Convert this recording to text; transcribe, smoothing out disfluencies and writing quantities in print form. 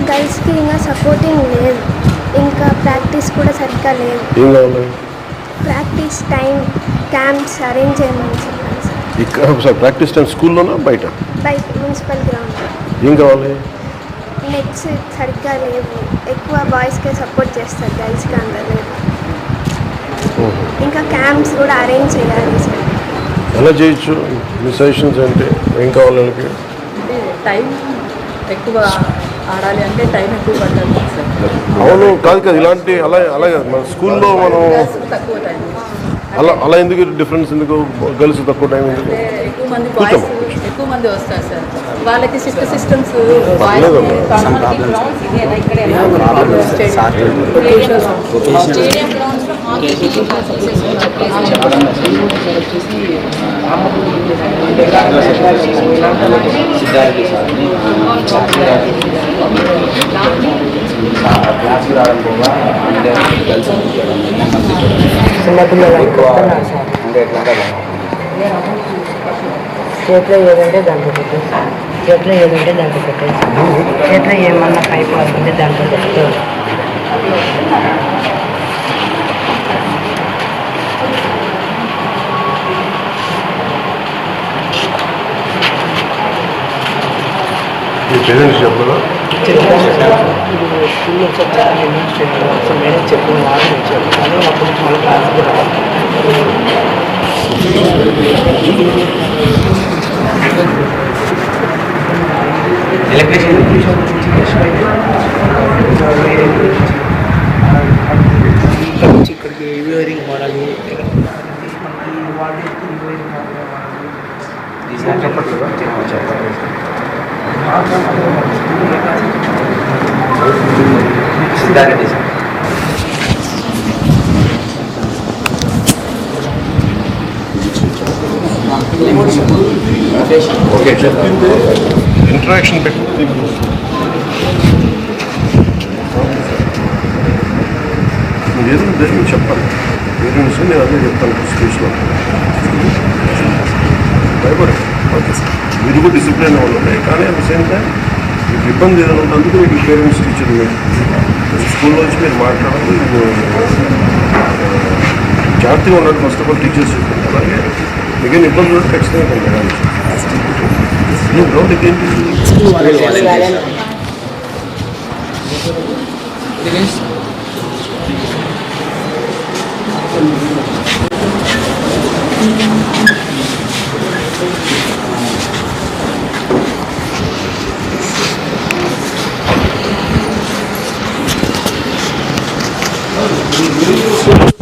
గర్ల్స్కి ఇంకా సపోర్టింగ్ లేదు, ఇంకా ప్రాక్టీస్ కూడా సరిగ్గా లేదు. ఏం కావాలి? ప్రాక్టీస్ టైం క్యాంప్స్ అరేంజ్ చేయమని చెప్పాను సార్. ఇక్కడ ప్రాక్టీస్ టైం స్కూల్లోనా బయట? బయట మున్సిపల్ గ్రౌండ్. ఏం కావాలి? నెట్స్ సరిగ్గా లేవు, ఎక్కువ బాయ్స్కే సపోర్ట్ చేస్తారు, గర్ల్స్కి అంత లేదు. ఇంకా క్యాంప్స్ కూడా అరేంజ్ చేయాలి సార్. ఎలా చేయొచ్చు? మీ సజెషన్స్ ఏంటి? ఏం కావాలి వాళ్ళకి? అంటే టైం ఎక్కువ ఆడాలి అంటే టైం ఎక్కువ పడుతుంది సార్. అవును, కాదు ఇలాంటి అలాగే మన స్కూల్లో మనం తక్కువ టైం అలా ఎందుకు డిఫరెన్స్ ఎందుకు? గర్ల్స్ తక్కువ టైం ఎందుకు? ఎక్కువ మంది బాయ్స్ ఎక్కువ మంది వస్తారు సార్, వాళ్ళకి సిస్టమ్స్ చేతిలో ఏదంటే దాంట్లో పెట్టేసి, చేతిలో ఏదంటే దాంట్లో పెట్టేసి, చేతిలో ఏమన్నా పైపు వస్తుంటే దాంట్లో పెట్టేసి. స్కూల్లో చెప్పాలి, మేడం చెప్పిన వాళ్ళు వచ్చారు, కానీ అప్పుడు మళ్ళీ క్లాస్ కూడా ఇక్కడికి వ్యూరింగ్ వాడాలి. సిద్ధారెడ్డి సార్. ఓకే చెప్పింది ఇంట్రాక్షన్ పెట్టి మీరు ఏదో చెప్పాలి. పేరెంట్స్ నేను అదే చెప్తాను స్పీచ్లో. భయపడి ఓకే సార్, మీరు కూడా డిసిప్లిన్ ఉండాలి, కానీ అట్ ద సేమ్ టైం మీకు ఇబ్బంది ఏదైనా ఉన్నందుకు మీకు పేరెంట్స్ టీచర్ స్కూల్లో వచ్చి మీరు మాట్లాడాలి. జాగ్రత్తగా ఉన్నట్టు ఫస్ట్ ఆఫ్ ఆల్ టీచర్స్ చెప్పారు. అలాగే మీకు ఇబ్బంది ఉంటే ఖచ్చితంగా వెళ్ళాలి. గ్రౌండ్ ఏంటి? Thank you.